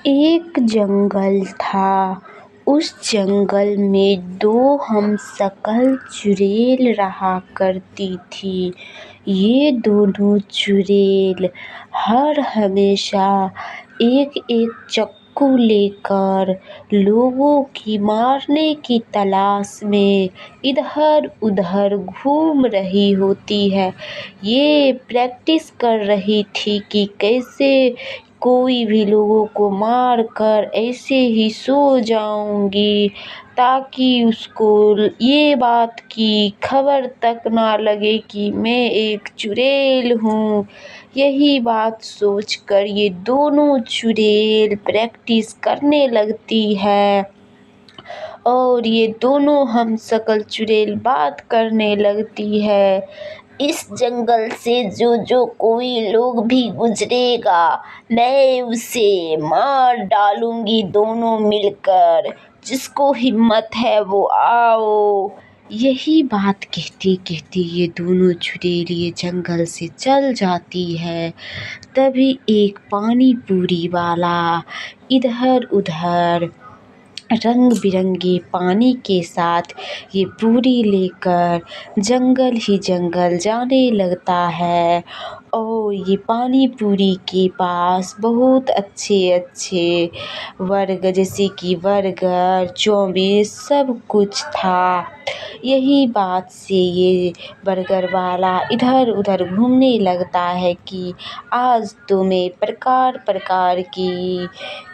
एक जंगल था। उस जंगल में दो हमशक्ल चुड़ैल रहा करती थी। ये दोनों चुड़ैल हर हमेशा एक-एक चाकू लेकर लोगों की मारने की तलाश में इधर-उधर घूम रही होती है। ये प्रैक्टिस कर रही थी कि कैसे कोई भी लोगों को मार कर ऐसे ही सो जाऊंगी, ताकि उसको ये बात की खबर तक ना लगे कि मैं एक चुड़ैल हूँ। यही बात सोचकर ये दोनों चुड़ैल प्रैक्टिस करने लगती है और ये दोनों हमशक्ल चुड़ैल बात करने लगती है। इस जंगल से जो कोई लोग भी गुजरेगा, मैं उसे मार डालूंगी दोनों मिलकर। जिसको हिम्मत है वो आओ। यही बात कहते कहते ये दोनों चुड़ैल ये जंगल से चल जाती है। तभी एक पानी पूरी वाला इधर उधर रंग बिरंगे पानी के साथ ये पूरी लेकर जंगल ही जंगल जाने लगता है। और ये पानी पूरी के पास बहुत अच्छे अच्छे बर्गर, जैसे कि बर्गर, चाउमीन सब कुछ था। यही बात से ये बर्गर वाला इधर उधर घूमने लगता है कि आज तो मैं प्रकार प्रकार की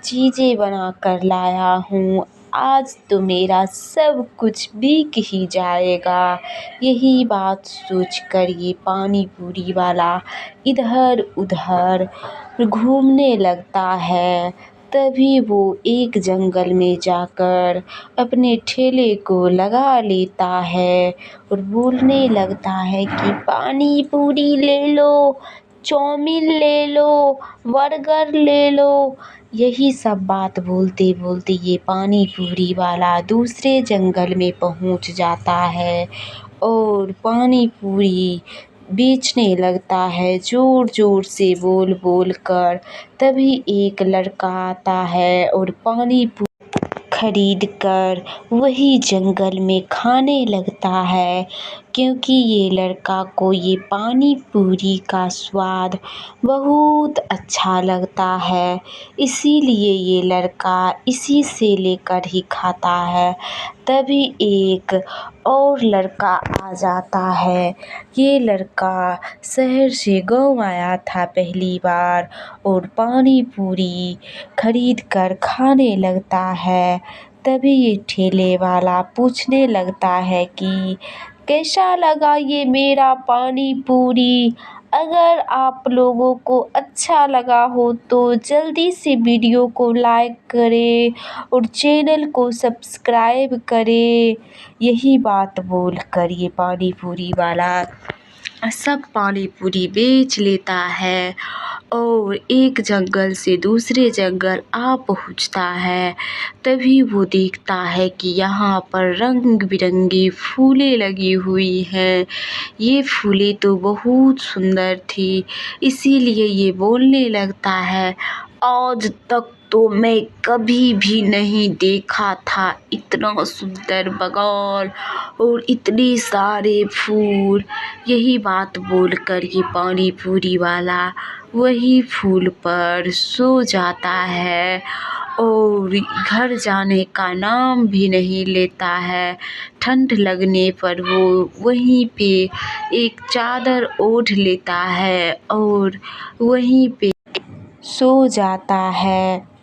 चीज़ें बना कर लाया हूँ। आज तो मेरा सब कुछ बिक ही जाएगा। यही बात सोचकर ये पानी पूरी वाला इधर उधर घूमने लगता है। तभी वो एक जंगल में जाकर अपने ठेले को लगा लेता है और बोलने लगता है कि पानी पूरी ले लो, चाउमीन ले लो, बर्गर ले लो। यही सब बात बोलते बोलते ये पानी पूरी वाला दूसरे जंगल में पहुंच जाता है और पानी पूरी बेचने लगता है जोर जोर से बोल बोल कर। तभी एक लड़का आता है और पानी पूरी खरीद कर वही जंगल में खाने लगता है, क्योंकि ये लड़का को ये पानी पूरी का स्वाद बहुत अच्छा लगता है। इसीलिए ये लड़का इसी से लेकर ही खाता है। तभी एक और लड़का आ जाता है। ये लड़का शहर से गाँव आया था पहली बार और पानी पूरी खरीद कर खाने लगता है। तभी ये ठेले वाला पूछने लगता है कि कैसा लगा ये मेरा पानी पूरी। अगर आप लोगों को अच्छा लगा हो तो जल्दी से वीडियो को लाइक करें और चैनल को सब्सक्राइब करें। यही बात बोलकर ये पानी पूरी वाला सब पानी पूरी बेच लेता है और एक जंगल से दूसरे जंगल आ पहुंचता है। तभी वो देखता है कि यहाँ पर रंग बिरंगी फूलें लगी हुई हैं। ये फूलें तो बहुत सुंदर थी, इसीलिए ये बोलने लगता है, आज तक तो मैं कभी भी नहीं देखा था इतना सुंदर बागान और इतने सारे फूल। यही बात बोलकर ये पानी पूरी वाला वही फूल पर सो जाता है और घर जाने का नाम भी नहीं लेता है। ठंड लगने पर वो वहीं पे एक चादर ओढ़ लेता है और वहीं पे सो जाता है।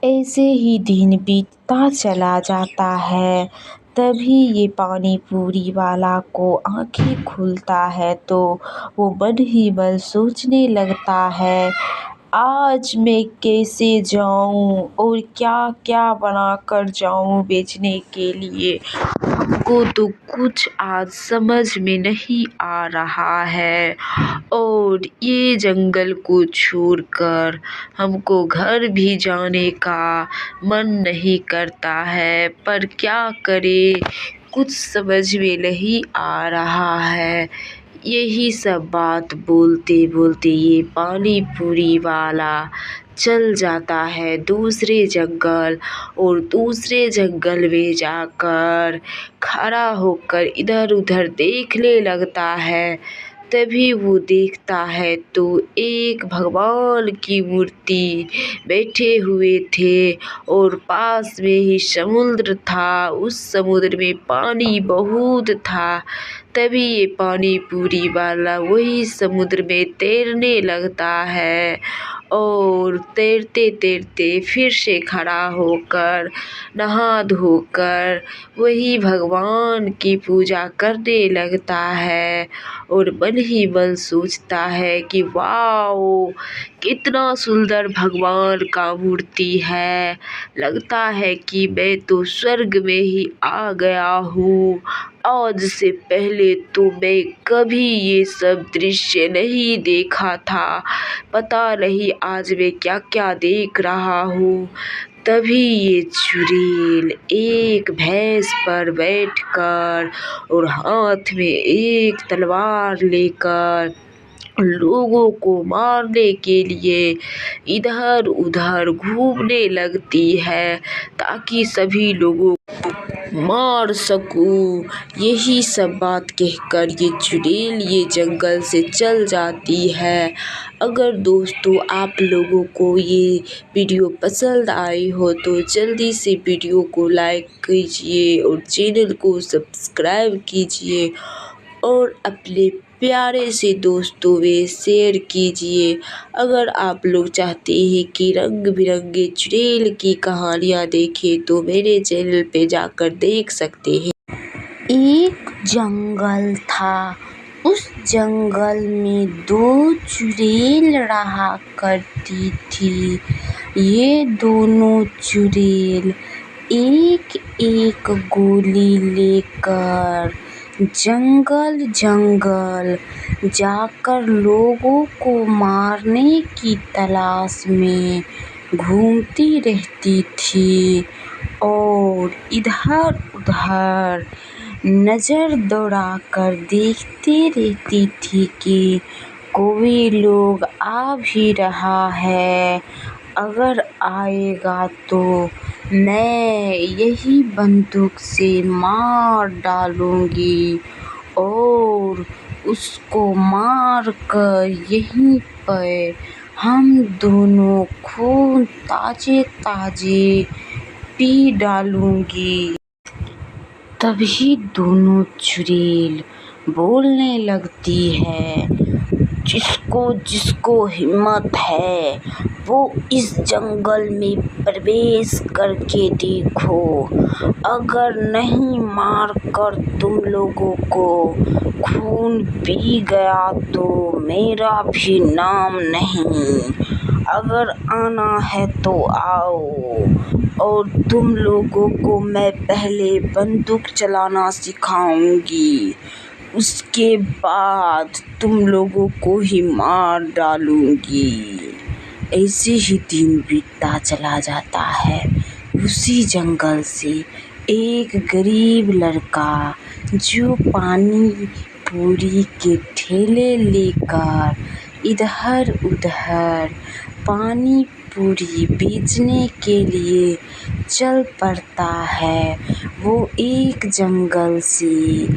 ऐसे ही दिन बीतता चला जाता है। तभी ये पानी पूरी वाला को आँखें खुलता है तो वो मन ही मन सोचने लगता है, आज मैं कैसे जाऊं और क्या क्या बना कर जाऊं बेचने के लिए। हमको तो कुछ आज समझ में नहीं आ रहा है और ये जंगल को छोड़कर हमको घर भी जाने का मन नहीं करता है, पर क्या करें, कुछ समझ में नहीं आ रहा है। यही सब बात बोलते बोलते ये पानी पूरी वाला चल जाता है दूसरे जंगल, और दूसरे जंगल में जाकर खड़ा होकर इधर उधर देखने लगता है। तभी वो देखता है तो एक भगवान की मूर्ति बैठे हुए थे, और पास में ही समुद्र था। उस समुद्र में पानी बहुत था। तभी ये पानी पूरी वाला वही समुद्र में तैरने लगता है, और तैरते तैरते फिर से खड़ा होकर नहा धोकर वही भगवान की पूजा करने लगता है, और मन ही मन सोचता है कि वाओ, कितना सुंदर भगवान का मूर्ति है। लगता है कि मैं तो स्वर्ग में ही आ गया हूँ। आज से पहले तो मैं कभी ये सब दृश्य नहीं देखा था। पता नहीं आज मैं क्या क्या देख रहा हूँ। तभी ये चुड़ैल एक भैंस पर बैठकर और हाथ में एक तलवार लेकर लोगों को मारने के लिए इधर उधर घूमने लगती है, ताकि सभी लोगों को मार सकूं। यही सब बात कहकर ये चुड़ैल ये जंगल से चल जाती है। अगर दोस्तों आप लोगों को ये वीडियो पसंद आई हो तो जल्दी से वीडियो को लाइक कीजिए और चैनल को सब्सक्राइब कीजिए, और अपने प्यारे से दोस्तों में शेयर कीजिए। अगर आप लोग चाहते हैं कि रंग बिरंगे चुड़ैल की कहानियाँ देखें तो मेरे चैनल पे जाकर देख सकते हैं। एक जंगल था। उस जंगल में दो चुड़ैल रहा करती थी। ये दोनों चुड़ैल एक एक गोली लेकर जंगल जंगल जाकर लोगों को मारने की तलाश में घूमती रहती थी, और इधर उधर नज़र दौड़ाकर देखती रहती थी कि कोई लोग आ भी रहा है। अगर आएगा तो मैं यही बंदूक से मार डालूंगी, और उसको मार कर यहीं पर हम दोनों खून ताजे ताजे पी डालूंगी। तभी दोनों चुड़ैल बोलने लगती है, जिसको जिसको हिम्मत है वो इस जंगल में प्रवेश करके देखो। अगर नहीं मार कर तुम लोगों को खून पी गया तो मेरा भी नाम नहीं। अगर आना है तो आओ, और तुम लोगों को मैं पहले बंदूक चलाना सिखाऊंगी, उसके बाद तुम लोगों को ही मार डालूंगी। ऐसे ही दिन बीतता चला जाता है। उसी जंगल से एक गरीब लड़का जो पानी पूरी के ठेले लेकर इधर उधर पानी पूरी बेचने के लिए चल पड़ता है। वो एक जंगल से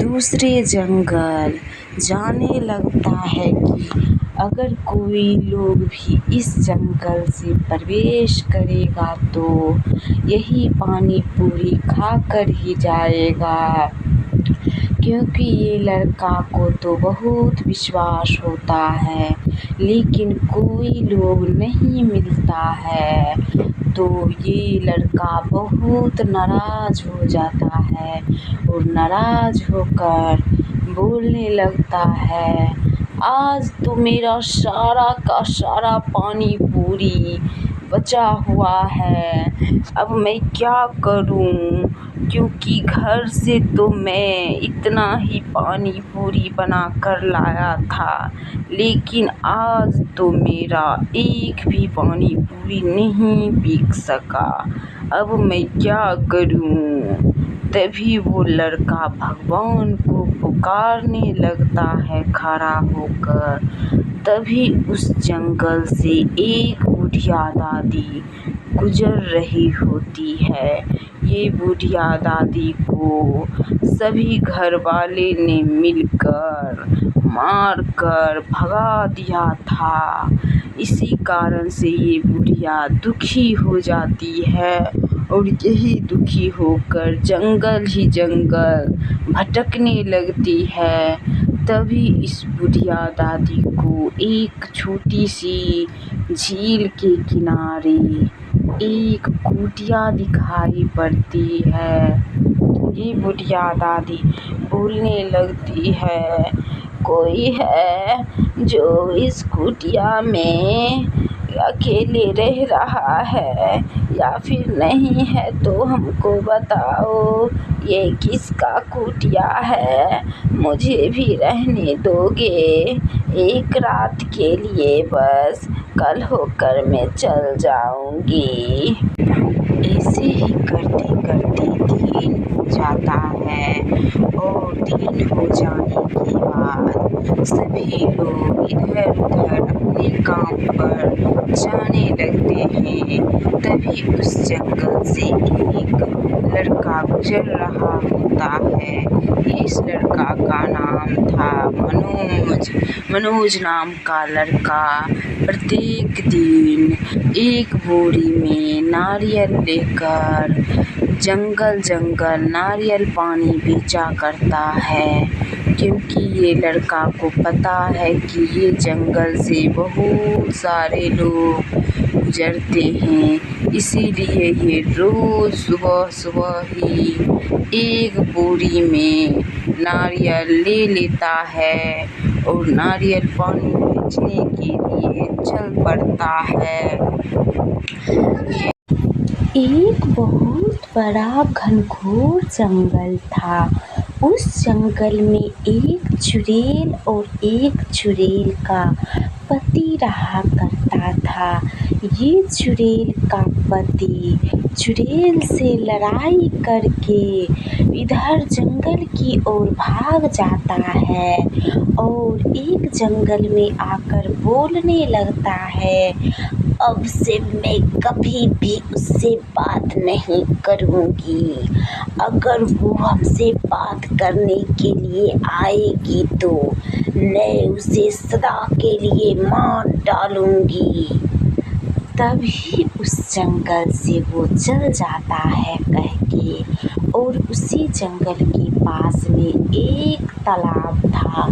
दूसरे जंगल जाने लगता है कि अगर कोई लोग भी इस जंगल से प्रवेश करेगा तो यही पानी पूरी खाकर ही जाएगा, क्योंकि ये लड़का को तो बहुत विश्वास होता है, लेकिन कोई लोग नहीं मिलता है। तो ये लड़का बहुत नाराज़ हो जाता है, और नाराज़ होकर बोलने लगता है, आज तो मेरा सारा का सारा पानी पूरी बचा हुआ है। अब मैं क्या करूं, क्योंकि घर से तो मैं इतना ही पानी पूरी बना कर लाया था, लेकिन आज तो मेरा एक भी पानी पूरी नहीं बिक सका। अब मैं क्या करूं। तभी वो लड़का भगवान को पुकारने लगता है खड़ा होकर। तभी उस जंगल से एक बुढ़िया दादी गुजर रही होती है। ये बुढ़िया दादी को सभी घर वाले ने मिलकर मार कर भगा दिया था। इसी कारण से ये बुढ़िया दुखी हो जाती है और यही दुखी होकर जंगल ही जंगल भटकने लगती है। तभी इस बुढ़िया दादी को एक छोटी सी झील के किनारे एक कुटिया दिखाई पड़ती है। ये बुढ़िया दादी बोलने लगती है, कोई है जो इस कुटिया में अकेले रह रहा है या फिर नहीं है तो हमको बताओ, ये किसका कुटिया है, मुझे भी रहने दोगे एक रात के लिए, बस कल होकर मैं चल जाऊंगी। ऐसे ही करते करते दिन हो जाता है और दिन हो जाने के बाद सभी लोग इधर उधर अपने काम पर जाने लगते हैं। तभी उस जंगल से एक लड़का गुजर रहा होता है। इस लड़का का नाम था मनोज। मनोज नाम का लड़का प्रत्येक दिन एक बोरी में नारियल लेकर जंगल जंगल नारियल पानी बेचा करता है, क्योंकि ये लड़का को पता है कि ये जंगल से बहुत सारे लोग गुजरते हैं। इसीलिए ये रोज़ सुबह सुबह ही एक बोरी में नारियल ले लेता है और नारियल पानी बेचने के लिए चल पड़ता है। एक बहुत बड़ा घनघोर जंगल था। उस जंगल में एक चुड़ैल और एक चुड़ैल का पति रहा करता था। ये चुड़ैल का पति चुड़ैल से लड़ाई करके इधर जंगल की ओर भाग जाता है और एक जंगल में आकर बोलने लगता है, अब से मैं कभी भी उससे बात नहीं करूँगी। अगर वो हमसे बात करने के लिए आएगी तो मैं उसे सदा के लिए मार डालूँगी। तभी उस जंगल से वो चल जाता है कह के, और उसी जंगल के पास में एक तालाब था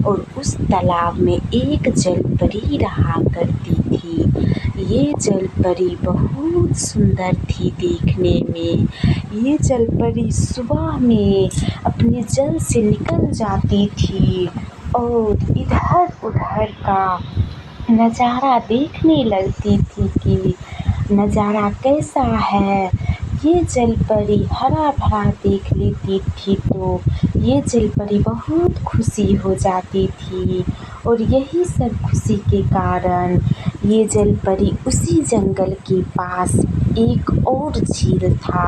और उस तालाब में एक जलपरी रहा करती थी। ये जलपरी बहुत सुंदर थी देखने में। ये जलपरी सुबह में अपने जल से निकल जाती थी और इधर उधर का नज़ारा देखने लगती थी कि नज़ारा कैसा है। ये जलपरी हरा भरा देख लेती थी तो ये जलपरी बहुत खुशी हो जाती थी और यही सब खुशी के कारण ये जलपरी उसी जंगल के पास एक और झील था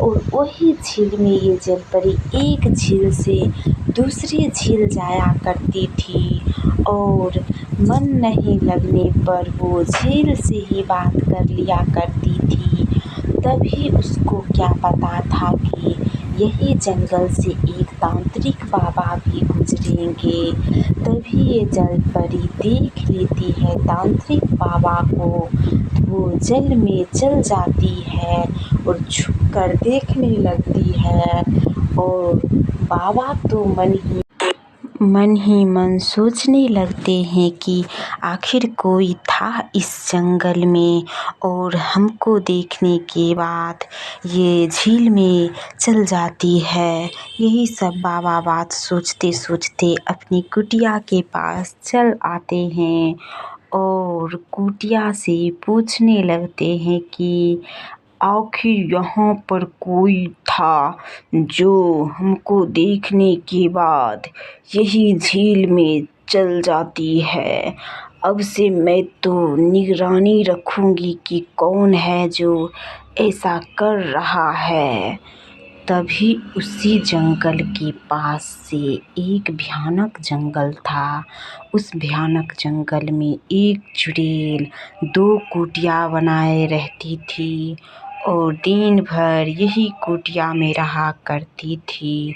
और वही झील में ये जलपरी एक झील से दूसरी झील जाया करती थी और मन नहीं लगने पर वो झील से ही बात कर लिया करती थी। तभी उसको क्या पता था कि यही जंगल से एक तांत्रिक बाबा भी गुजरेंगे। तभी ये जलपरी देख लेती है तांत्रिक बाबा को, वो जल में चल जाती है और छुपकर देखने लगती है और बाबा तो मन ही मन सोचने लगते हैं कि आखिर कोई था इस जंगल में और हमको देखने के बाद ये झील में चल जाती है। यही सब बाबा बात सोचते सोचते अपनी कुटिया के पास चल आते हैं और कुटिया से पूछने लगते हैं कि आखिर यहाँ पर कोई था जो हमको देखने के बाद यही झील में चल जाती है। अब से मैं तो निगरानी रखूँगी कि कौन है जो ऐसा कर रहा है। तभी उसी जंगल के पास से एक भयानक जंगल था। उस भयानक जंगल में एक चुड़ैल 2 कुटिया बनाए रहती थी और दिन भर यही कुटिया में रहा करती थी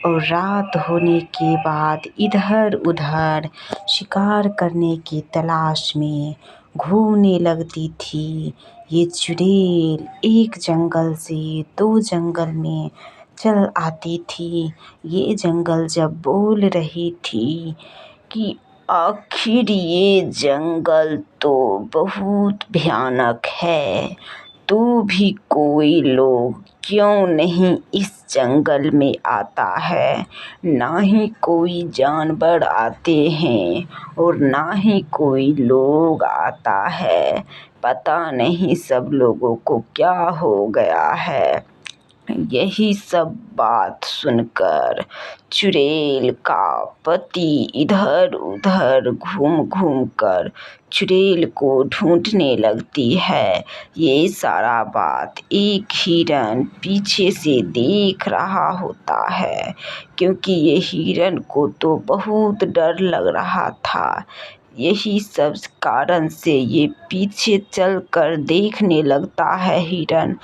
और रात होने के बाद इधर उधर शिकार करने की तलाश में घूमने लगती थी। ये चुड़ैल एक जंगल से 2 जंगल में चल आती थी। ये जंगल जब बोल रही थी कि आखिर ये जंगल तो बहुत भयानक है, तो भी कोई लोग क्यों नहीं इस जंगल में आता है। ना ही कोई जानवर आते हैं और ना ही कोई लोग आता है। पता नहीं सब लोगों को क्या हो गया है। यही सब बात सुनकर चुड़ैल का पति इधर उधर घूम घूम कर चुड़ैल को ढूंढने लगती है। ये सारा बात एक हिरन पीछे से देख रहा होता है, क्योंकि ये हिरन को तो बहुत डर लग रहा था। यही सब कारण से ये पीछे चलकर देखने लगता है हिरन।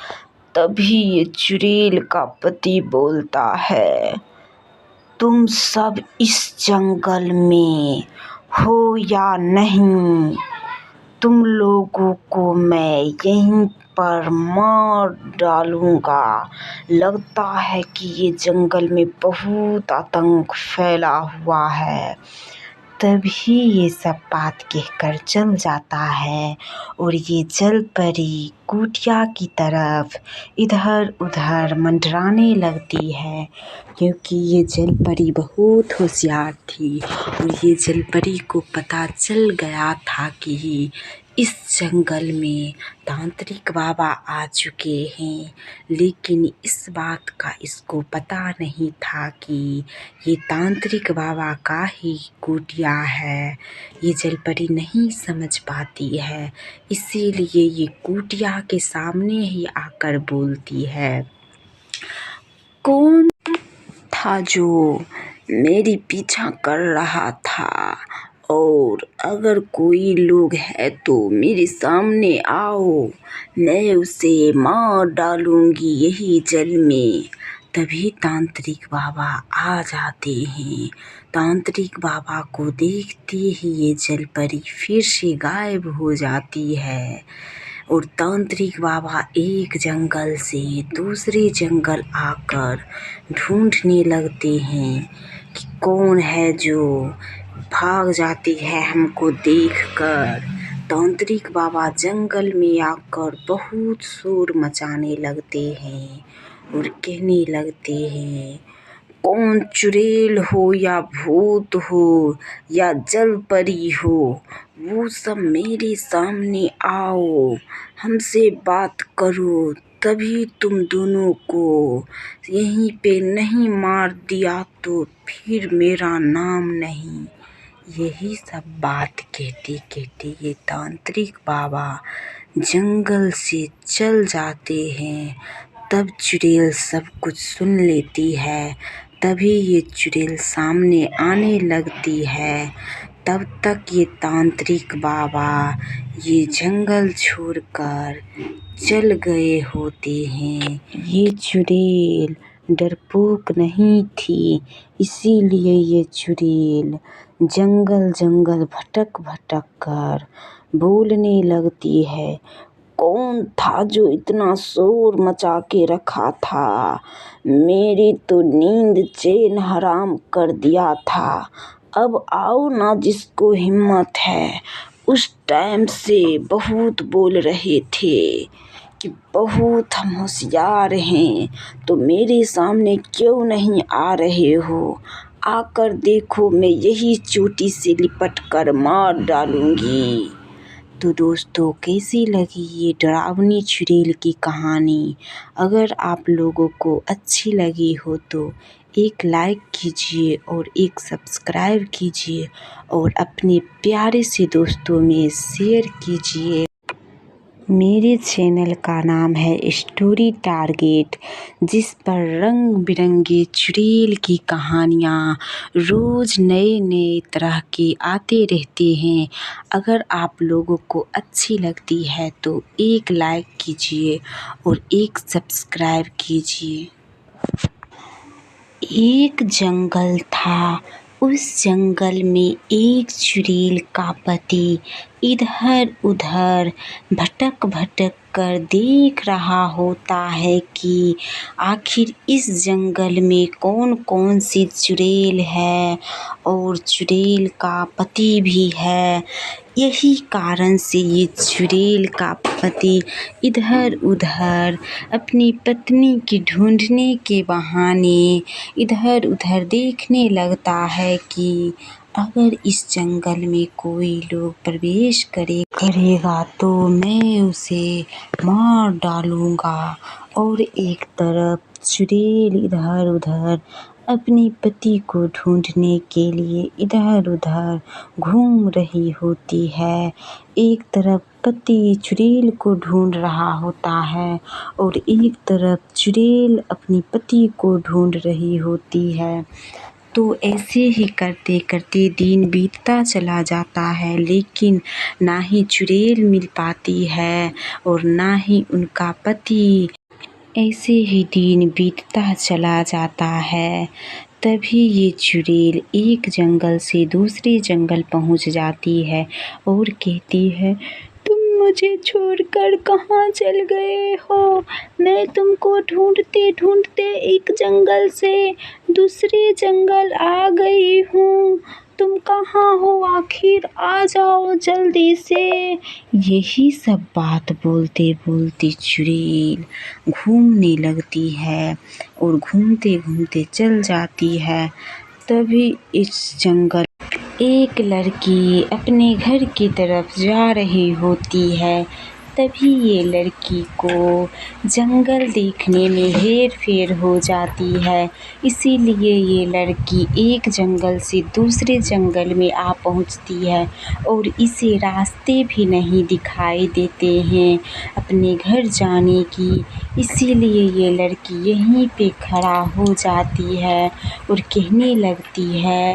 तभी ये चुड़ैल का पति बोलता है, तुम सब इस जंगल में हो या नहीं, तुम लोगों को मैं यहीं पर मार डालूंगा। लगता है कि ये जंगल में बहुत आतंक फैला हुआ है। तभी ये सब बात कहकर चल जाता है और ये जलपरी कुटिया की तरफ इधर उधर मंडराने लगती है, क्योंकि ये जलपरी बहुत होशियार थी और ये जलपरी को पता चल गया था कि इस जंगल में तांत्रिक बाबा आ चुके हैं। लेकिन इस बात का इसको पता नहीं था कि ये तांत्रिक बाबा का ही कुटिया है। ये जलपरी नहीं समझ पाती है, इसीलिए ये कुटिया के सामने ही आकर बोलती है, कौन था जो मेरी पीछा कर रहा था, और अगर कोई लोग है तो मेरे सामने आओ, मैं उसे मार डालूंगी यही जल में। तभी तांत्रिक बाबा आ जाते हैं। तांत्रिक बाबा को देखते ही ये जलपरी फिर से गायब हो जाती है और तांत्रिक बाबा एक जंगल से दूसरे जंगल आकर ढूंढने लगते हैं कि कौन है जो भाग जाती है हमको देखकर। तांत्रिक बाबा जंगल में आकर बहुत शोर मचाने लगते हैं और कहने लगते हैं, कौन चुड़ैल हो या भूत हो या जलपरी हो, वो सब मेरे सामने आओ, हमसे बात करो। तभी तुम दोनों को यहीं पे नहीं मार दिया तो फिर मेरा नाम नहीं। यही सब बात कहते कहते ये तांत्रिक बाबा जंगल से चल जाते हैं। तब चुड़ैल सब कुछ सुन लेती है। तभी ये चुड़ैल सामने आने लगती है। तब तक ये तांत्रिक बाबा ये जंगल छोड़कर चल गए होते हैं। ये चुड़ैल डरपोक नहीं थी, इसीलिए ये चुड़ैल जंगल जंगल भटक भटक कर बोलने लगती है, कौन था जो इतना शोर मचा के रखा था, मेरी तो नींद चैन हराम कर दिया था। अब आओ ना जिसको हिम्मत है। उस टाइम से बहुत बोल रहे थे कि बहुत हम होशियार हैं, तो मेरे सामने क्यों नहीं आ रहे हो। आकर देखो, मैं यही चोटी से लिपट कर मार डालूंगी। तो दोस्तों, कैसी लगी ये डरावनी चुड़ैल की कहानी? अगर आप लोगों को अच्छी लगी हो तो एक लाइक कीजिए और एक सब्सक्राइब कीजिए और अपने प्यारे से दोस्तों में शेयर कीजिए। मेरे चैनल का नाम है स्टोरी टारगेट, जिस पर रंग बिरंगे चुड़ैल की कहानियाँ रोज़ नए नए तरह के आते रहते हैं। अगर आप लोगों को अच्छी लगती है तो एक लाइक कीजिए और एक सब्सक्राइब कीजिए। एक जंगल था। उस जंगल में एक चुड़ैल का पति इधर उधर भटक भटक कर देख रहा होता है कि आखिर इस जंगल में कौन कौन सी चुड़ैल है और चुड़ैल का पति भी है। यही कारण से ये चुड़ैल का पति इधर उधर अपनी पत्नी की ढूंढने के बहाने इधर उधर देखने लगता है कि अगर इस जंगल में कोई लोग प्रवेश करेगा तो मैं उसे मार डालूँगा। और एक तरफ चुड़ैल इधर उधर अपने पति को ढूंढने के लिए इधर उधर घूम रही होती है। एक तरफ पति चुड़ैल को ढूंढ रहा होता है और एक तरफ चुड़ैल अपनी पति को ढूंढ रही होती है। तो ऐसे ही करते करते दिन बीतता चला जाता है, लेकिन ना ही चुड़ैल मिल पाती है और ना ही उनका पति। ऐसे ही दिन बीतता चला जाता है। तभी ये चुड़ैल एक जंगल से दूसरे जंगल पहुंच जाती है और कहती है, तुम मुझे छोड़कर कहाँ चल गए हो? मैं तुमको ढूंढते ढूंढते एक जंगल से दूसरे जंगल आ गई हूँ। तुम कहाँ हो? आखिर आ जाओ जल्दी से। यही सब बात बोलते बोलते चुड़ैल घूमने लगती है और घूमते घूमते चल जाती है। तभी इस जंगल एक लड़की अपने घर की तरफ जा रही होती है। तभी ये लड़की को जंगल देखने में हेर फेर हो जाती है। इसीलिए ये लड़की एक जंगल से दूसरे जंगल में आ पहुंचती है और इसे रास्ते भी नहीं दिखाई देते हैं अपने घर जाने की। इसीलिए ये लड़की यहीं पे खड़ा हो जाती है और कहने लगती है,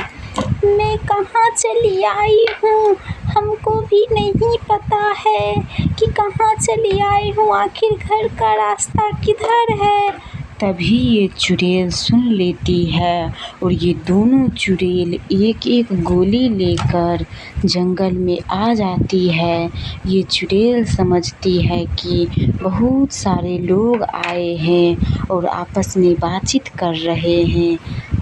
मैं कहाँ चली आई हूँ? हमको भी नहीं पता है कि कहाँ चली आई हूँ। आखिर घर का रास्ता किधर है? तभी ये चुड़ैल सुन लेती है और ये दोनों चुड़ैल एक एक गोली लेकर जंगल में आ जाती है। ये चुड़ैल समझती है कि बहुत सारे लोग आए हैं और आपस में बातचीत कर रहे हैं।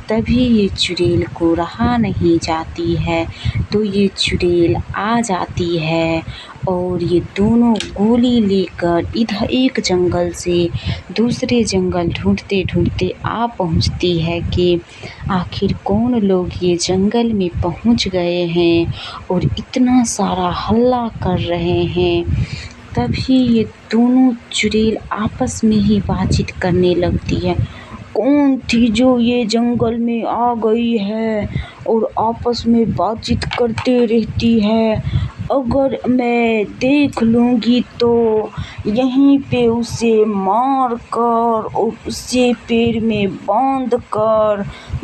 तभी ये चुड़ैल को रहा नहीं जाती है, तो ये चुड़ैल आ जाती है और ये दोनों गोली लेकर इधर एक जंगल से दूसरे जंगल ढूंढते ढूंढते आ पहुंचती है कि आखिर कौन लोग ये जंगल में पहुंच गए हैं और इतना सारा हल्ला कर रहे हैं। तभी ये दोनों चुड़ैल आपस में ही बातचीत करने लगती है। कौन थी जो ये जंगल में आ गई है और आपस में बातचीत करते रहती है? अगर मैं देख लूँगी तो यहीं पे उसे मार कर और उसे पेड़ में बांध कर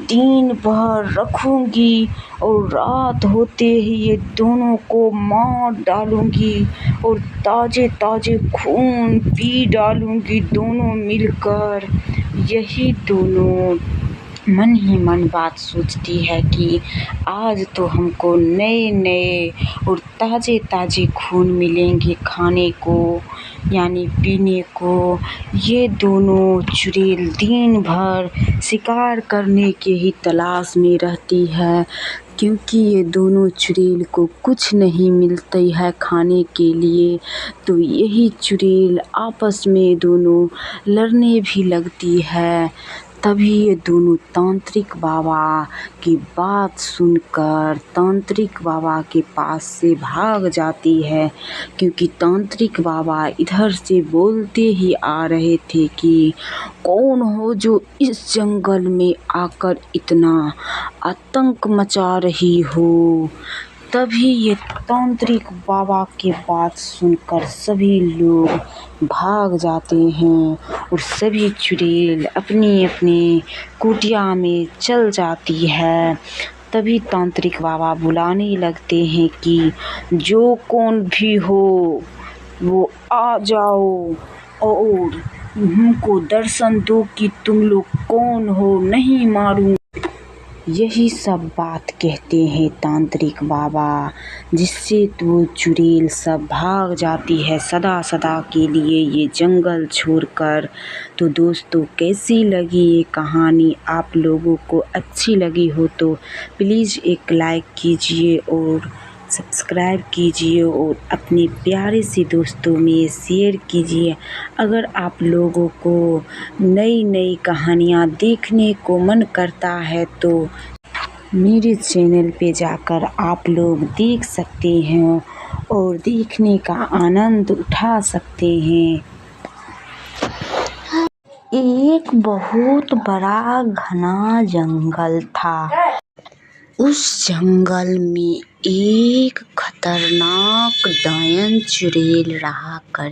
दिन भर रखूँगी और रात होते ही ये दोनों को मार डालूँगी और ताज़े ताज़े खून पी डालूँगी दोनों मिलकर। यही दोनों मन ही मन बात सोचती है कि आज तो हमको नए नए और ताज़े ताज़े खून मिलेंगे खाने को, यानी पीने को। ये दोनों चुड़ैल दिन भर शिकार करने के ही तलाश में रहती है, क्योंकि ये दोनों चुड़ैल को कुछ नहीं मिलती है खाने के लिए। तो यही चुड़ैल आपस में दोनों लड़ने भी लगती है। तभी ये दोनों तांत्रिक बाबा की बात सुनकर तांत्रिक बाबा के पास से भाग जाती है, क्योंकि तांत्रिक बाबा इधर से बोलते ही आ रहे थे कि कौन हो जो इस जंगल में आकर इतना आतंक मचा रही हो। तभी ये तांत्रिक बाबा की बात सुनकर सभी लोग भाग जाते हैं और सभी चुड़ैल अपनी अपनी कुटिया में चल जाती है। तभी तांत्रिक बाबा बुलाने लगते हैं कि जो कौन भी हो वो आ जाओ और हमको दर्शन दो कि तुम लोग कौन हो, नहीं मारूं। यही सब बात कहते हैं तांत्रिक बाबा, जिससे तो चुड़ैल सब भाग जाती है सदा सदा के लिए ये जंगल छोड़कर। तो दोस्तों, कैसी लगी ये कहानी? आप लोगों को अच्छी लगी हो तो प्लीज़ एक लाइक कीजिए और सब्सक्राइब कीजिए और अपने प्यारे से दोस्तों में शेयर कीजिए। अगर आप लोगों को नई नई कहानियाँ देखने को मन करता है तो मेरे चैनल पे जाकर आप लोग देख सकते हैं और देखने का आनंद उठा सकते हैं। एक बहुत बड़ा घना जंगल था। उस जंगल में एक खतरनाक डायन चुड़ैल रहा करती